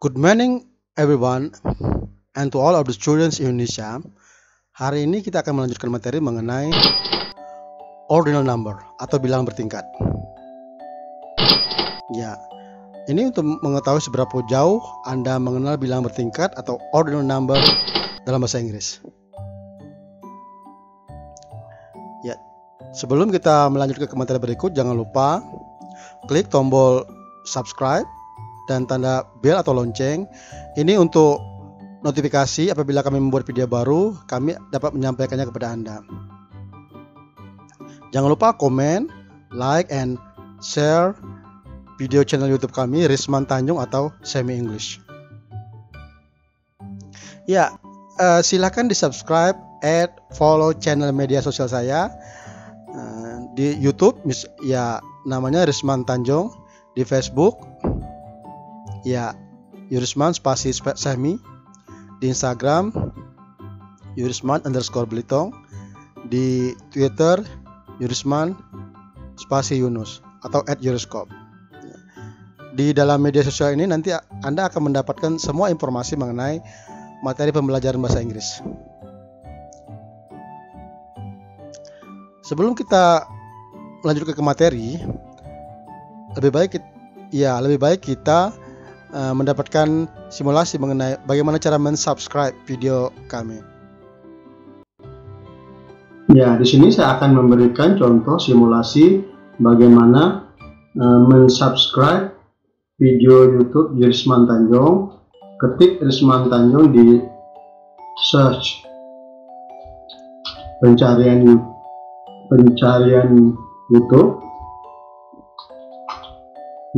Good morning everyone and to all of the students in Indonesia. Hari ini kita akan melanjutkan materi mengenai ordinal number atau bilangan bertingkat. Ya, ini untuk mengetahui seberapa jauh Anda mengenal bilangan bertingkat atau ordinal number dalam bahasa Inggris. Ya, sebelum kita melanjutkan ke materi berikut, jangan lupa klik tombol subscribe dan tanda bel atau lonceng. Ini untuk notifikasi apabila kami membuat video baru, kami dapat menyampaikannya kepada Anda. Jangan lupa komen, like, and share video channel YouTube kami, Risman Tanjung atau Semi English. Ya, silakan di subscribe, add, follow channel media sosial saya di YouTube, ya namanya Risman Tanjung, di Facebook, ya Yurisman spasi Semi, di Instagram Yurisman_Belitong, di Twitter Yurisman spasi Yunus atau @Yuriscop. Di dalam media sosial ini nanti Anda akan mendapatkan semua informasi mengenai materi pembelajaran bahasa Inggris. Sebelum kita melanjutkan ke materi, lebih baik kita mendapatkan simulasi mengenai bagaimana cara mensubscribe video kami. Ya, di sini saya akan memberikan contoh simulasi bagaimana mensubscribe video YouTube Risman Tanjung. Ketik Risman Tanjung di search pencarian YouTube.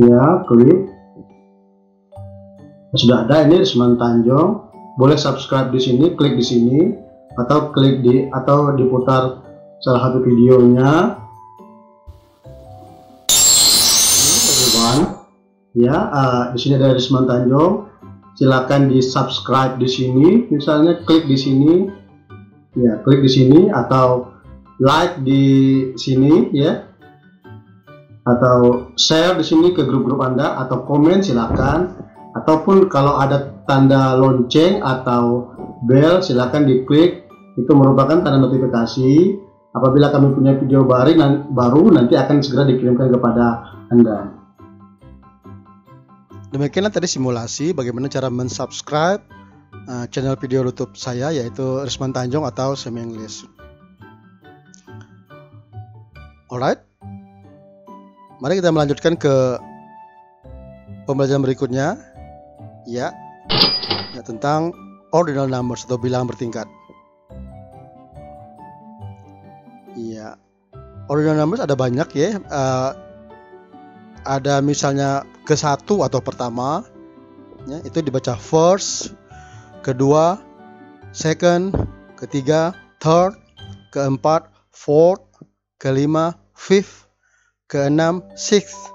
Ya, klik. Sudah ada ini Risman Tanjung. Boleh subscribe di sini, klik di sini, atau klik atau diputar salah satu videonya. Ya, di sini ada Risman Tanjung. Silakan di subscribe di sini. Misalnya klik di sini, ya klik di sini, atau like di sini, ya, atau share di sini ke grup-grup Anda, atau komen silakan. Ataupun kalau ada tanda lonceng atau bel, silakan diklik. Itu merupakan tanda notifikasi. Apabila kami punya video baru nanti akan segera dikirimkan kepada Anda. Demikianlah tadi simulasi bagaimana cara mensubscribe channel video YouTube saya, yaitu Risman Tanjung atau Semi English. Alright, mari kita melanjutkan ke pembelajaran berikutnya, ya tentang ordinal numbers atau bilangan bertingkat. Ya, ordinal numbers ada banyak ya. Ada misalnya ke satu atau pertama, ya, itu dibaca first, kedua second, ketiga third, keempat fourth, kelima fifth, keenam sixth,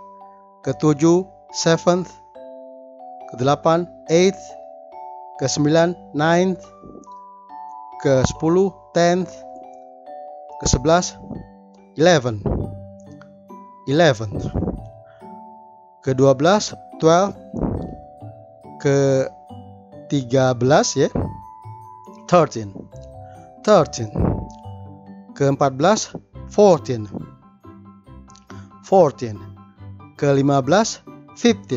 ketujuh seventh, kedelapan eighth, ke-9 ninth, ke-10 tenth, ke-11 11th, ke-12 12th, ke-13 ya 13th, ke-14 14th, ke-15 15th,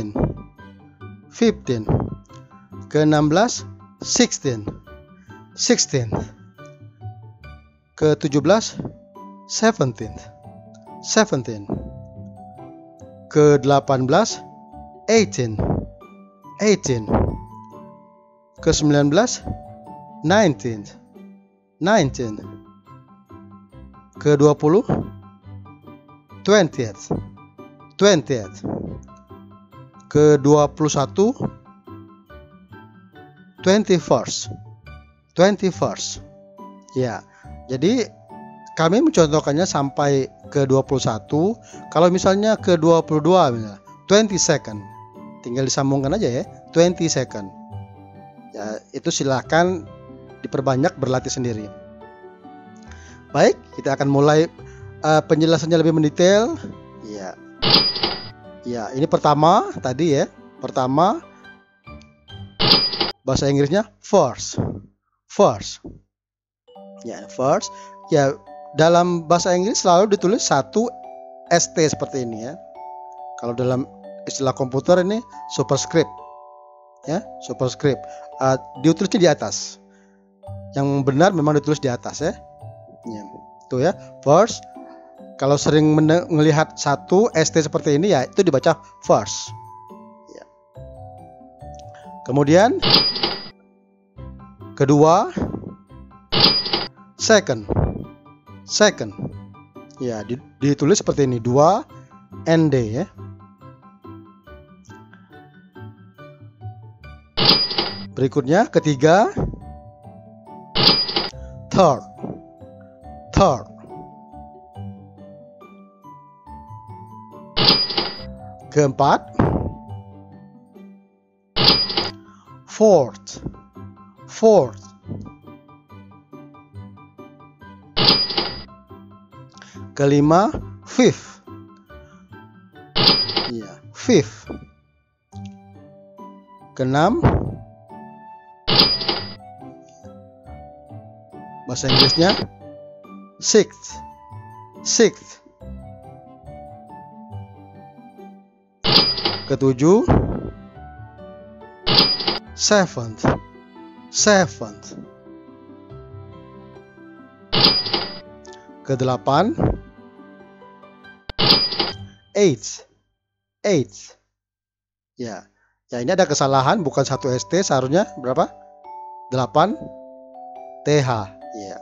ke-16 16th, ke-17 17th, ke-18 18, ke-19 19, ke-20 20th, ke-21 21st. Ya, jadi kami mencontohkannya sampai ke-21. Kalau misalnya ke-22 misalnya 22nd, tinggal disambungkan aja ya, 22nd. Ya, itu silakan diperbanyak, berlatih sendiri. Baik, kita akan mulai penjelasannya lebih mendetail. Ya, ini pertama tadi ya. Pertama Bahasa Inggrisnya first. First. Ya, first. Ya, dalam bahasa Inggris selalu ditulis satu ST seperti ini ya. Kalau dalam istilah komputer ini superscript. Ya, superscript. Ditulisnya di atas. Yang benar memang ditulis di atas ya. Ya, itu ya. First. Kalau sering melihat satu ST seperti ini ya, itu dibaca first. Ya. Kemudian kedua, second. Second. Ya, ditulis seperti ini, 2 ND ya. Berikutnya ketiga, third. Third. Keempat, fourth. Fourth. Kelima, fifth. Ya, fifth. Keenam, bahasa Inggrisnya sixth. Sixth. Ketujuh, seventh. Seventh. Kedelapan, eighth. Eighth. Ya. Ya, ini ada kesalahan, bukan satu ST, seharusnya berapa? 8 TH. Ya.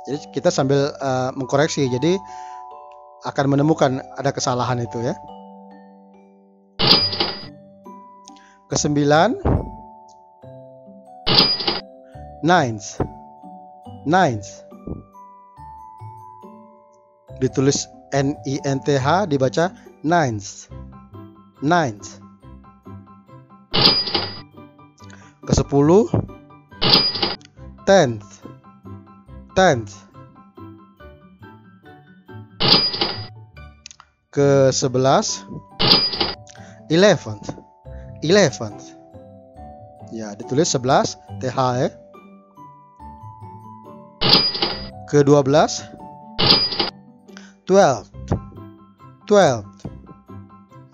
Jadi kita sambil mengkoreksi, jadi akan menemukan ada kesalahan itu ya. Kesembilan, ninth. Ninth. Ditulis NINTH, dibaca ninth. Ninth. Kesepuluh, tenth. Tenth. Ke-11, eleventh. Eleventh. Ya, ditulis 11 TH ya. Ke-12, 12. 12.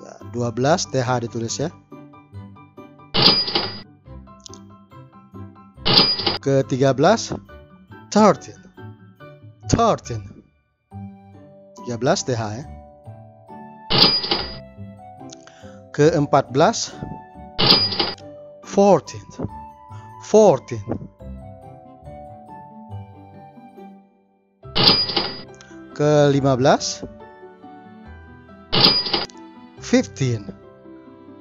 Ya, 12 TH ditulis ya. Ke-13, 13. 13. 13 TH ya. Ke-14, 14. 14. Ke-15, 15.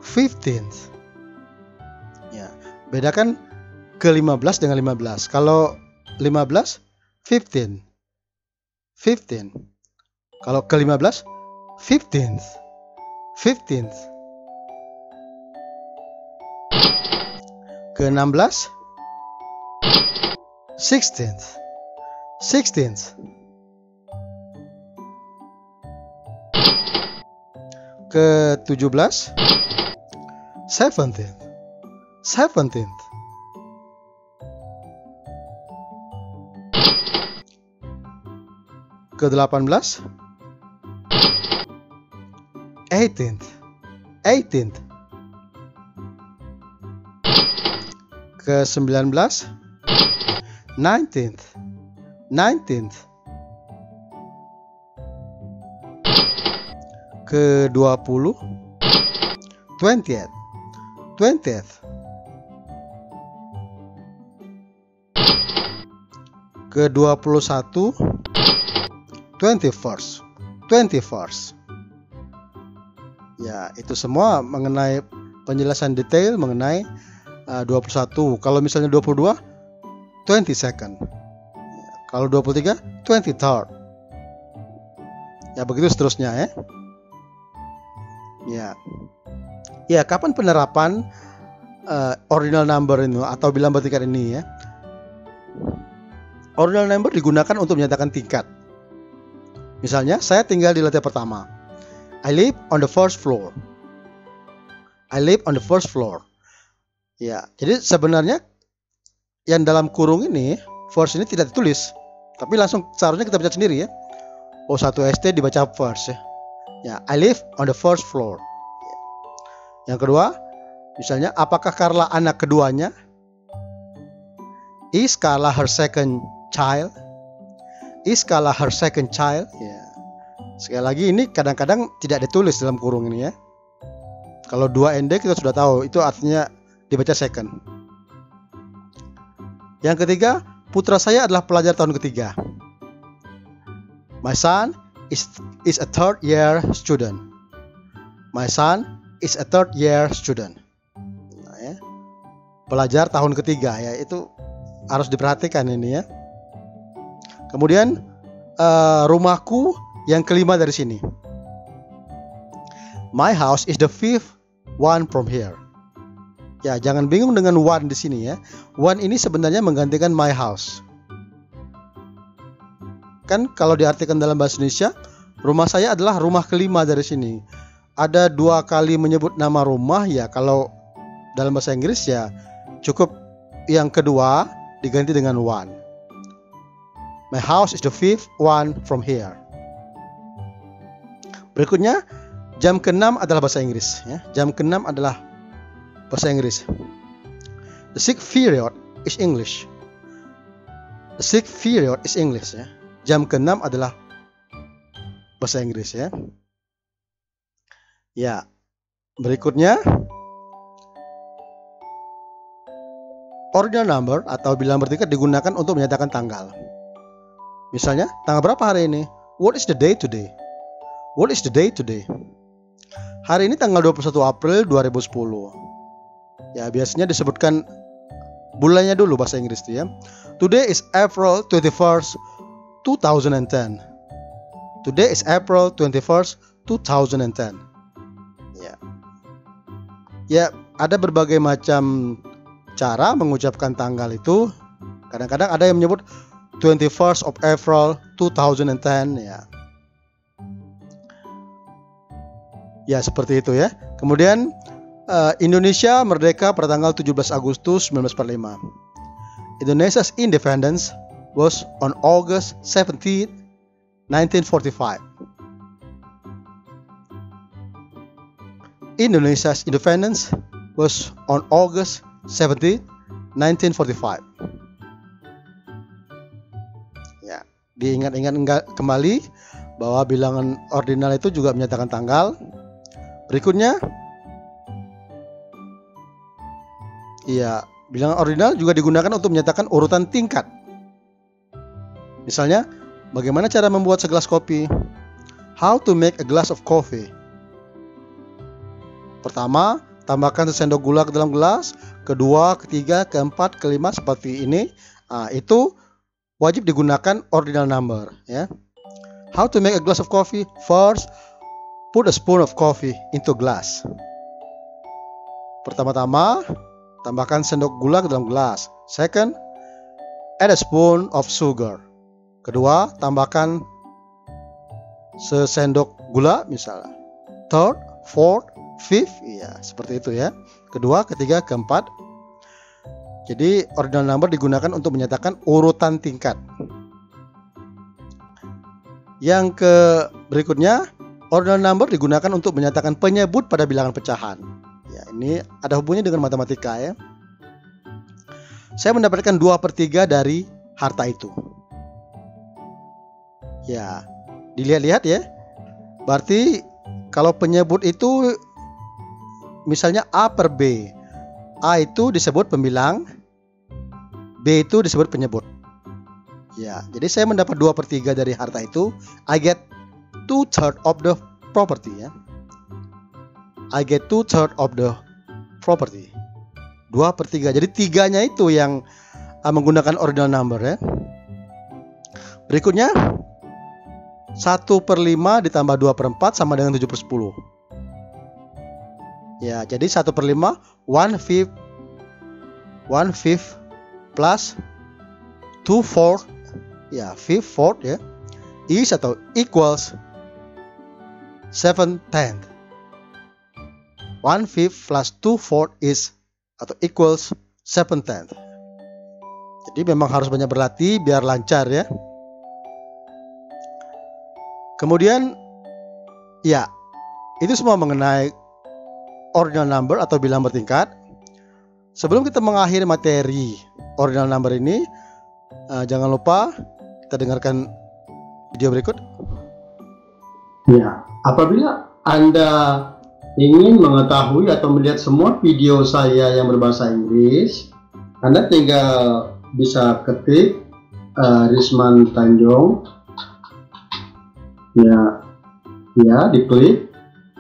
15th. Ya, bedakan ke-15 dengan 15. Kalau 15, 15. 15. Kalau ke-15, 15th. 15th. Ke-16, 16th. 16th. Ke-17, 17th. 17th. Ke-18, 18th. 18th. Ke-19, 19th. 19th. Ke-20, 20th. 20th. Ke-21, 21st. 21st. Ya, itu semua mengenai penjelasan detail mengenai 21. Kalau misalnya 22, 22nd. Kalau 23, 23rd. Ya, begitu seterusnya ya. Ya. Ya, kapan penerapan ordinal number ini atau bilang bertingkat ini ya? Ordinal number digunakan untuk menyatakan tingkat. Misalnya, saya tinggal di lantai pertama. I live on the first floor. I live on the first floor. Ya, jadi sebenarnya yang dalam kurung ini, first ini tidak ditulis, tapi langsung seharusnya kita baca sendiri ya. Oh, 1 ST dibaca first ya. Ya, I live on the first floor. Yang kedua, misalnya, apakah Carla anak keduanya? Is Carla her second child? Is Carla her second child? Ya. Sekali lagi, ini kadang-kadang tidak ditulis dalam kurung ini ya. Kalau 2 ND kita sudah tahu, itu artinya dibaca second. Yang ketiga, putra saya adalah pelajar tahun ketiga. My son is a third year student. My son is a third year student. Nah, ya. Pelajar tahun ketiga ya, itu harus diperhatikan ini ya. Kemudian rumahku yang kelima dari sini. My house is the fifth one from here. Ya, jangan bingung dengan one di sini ya. One ini sebenarnya menggantikan my house. Kan kalau diartikan dalam bahasa Indonesia, rumah saya adalah rumah kelima dari sini. Ada 2 kali menyebut nama rumah ya. Kalau dalam bahasa Inggris ya cukup yang kedua diganti dengan one. My house is the fifth one from here. Berikutnya, jam ke-6 adalah bahasa Inggris ya. Jam ke-6 adalah bahasa Inggris. The sixth period is English. The sixth period is English ya. Jam ke-6 adalah bahasa Inggris ya. Ya. Berikutnya, ordinal number atau bilangan bertingkat digunakan untuk menyatakan tanggal. Misalnya, tanggal berapa hari ini? What is the day today? What is the day today? Hari ini tanggal 21 April 2010. Ya, biasanya disebutkan bulannya dulu bahasa Inggris itu ya. Today is April 21st, 2010. Today is April 21st, 2010. Ya. Ya, ada berbagai macam cara mengucapkan tanggal itu. Kadang-kadang ada yang menyebut 21st of April 2010 ya. Ya, seperti itu ya. Kemudian Indonesia merdeka pada tanggal 17 Agustus 1945. Indonesia's independence was on August 17, 1945. Indonesia's independence was on August 17, 1945. Ya, diingat-ingat kembali bahwa bilangan ordinal itu juga menyatakan tanggal. Berikutnya, iya, bilangan ordinal juga digunakan untuk menyatakan urutan tingkat. Misalnya, bagaimana cara membuat segelas kopi? How to make a glass of coffee. Pertama, tambahkan sesendok gula ke dalam gelas. Kedua, ketiga, keempat, kelima seperti ini. Itu wajib digunakan ordinal number ya. How to make a glass of coffee? First, put a spoon of coffee into glass. Pertama-tama, tambahkan sendok gula ke dalam gelas. Second, add a spoon of sugar. Kedua, tambahkan sesendok gula misalnya. Third, fourth, fifth, ya seperti itu ya. Kedua, ketiga, keempat. Jadi ordinal number digunakan untuk menyatakan urutan tingkat. Yang berikutnya, ordinal number digunakan untuk menyatakan penyebut pada bilangan pecahan. Ya, ini ada hubungannya dengan matematika ya. Saya mendapatkan 2/3 dari harta itu. Ya, dilihat-lihat ya. Berarti kalau penyebut itu misalnya A per B. A itu disebut pembilang, B itu disebut penyebut. Ya, jadi saya mendapat 2/3 dari harta itu. I get 2/3 of the property ya. I get 2/3 of the property. 2/3. Jadi 3-nya itu yang menggunakan ordinal number ya. Berikutnya 1/5 ditambah 2/4 sama dengan 7/10. Ya, jadi 1/5 1/5 plus 2/4 ya, 5/4 ya, is atau equals 7/10. 1/5 plus 2/4 is atau equals 7/10. Jadi memang harus banyak berlatih biar lancar ya. Kemudian ya, itu semua mengenai ordinal number atau bilangan bertingkat. Sebelum kita mengakhiri materi ordinal number ini, jangan lupa kita dengarkan video berikut. Ya, apabila Anda ingin mengetahui atau melihat semua video saya yang berbahasa Inggris, Anda tinggal bisa ketik Risman Tanjung, ya, diklik.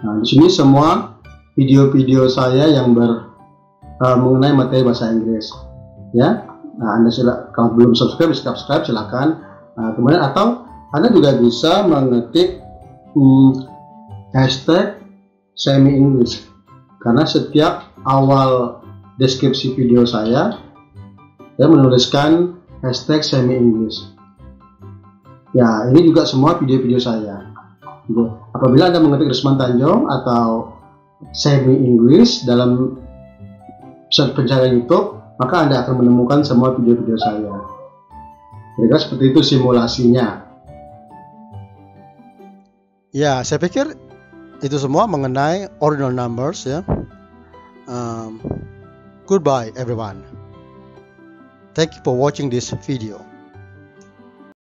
Nah, di sini semua video-video saya yang mengenai materi bahasa Inggris, ya. Nah, Anda kalau belum subscribe, silakan. Kemudian atau Anda juga bisa mengetik hashtag semi English, karena setiap awal deskripsi video saya menuliskan hashtag semi English. Ya, ini juga semua video-video saya. Apabila Anda mengetik Risman Tanjung atau semi English dalam search pencarian YouTube, maka Anda akan menemukan semua video-video saya. Kira-kira seperti itu simulasinya. Ya, saya pikir itu semua mengenai ordinal numbers ya. Goodbye everyone. Thank you for watching this video.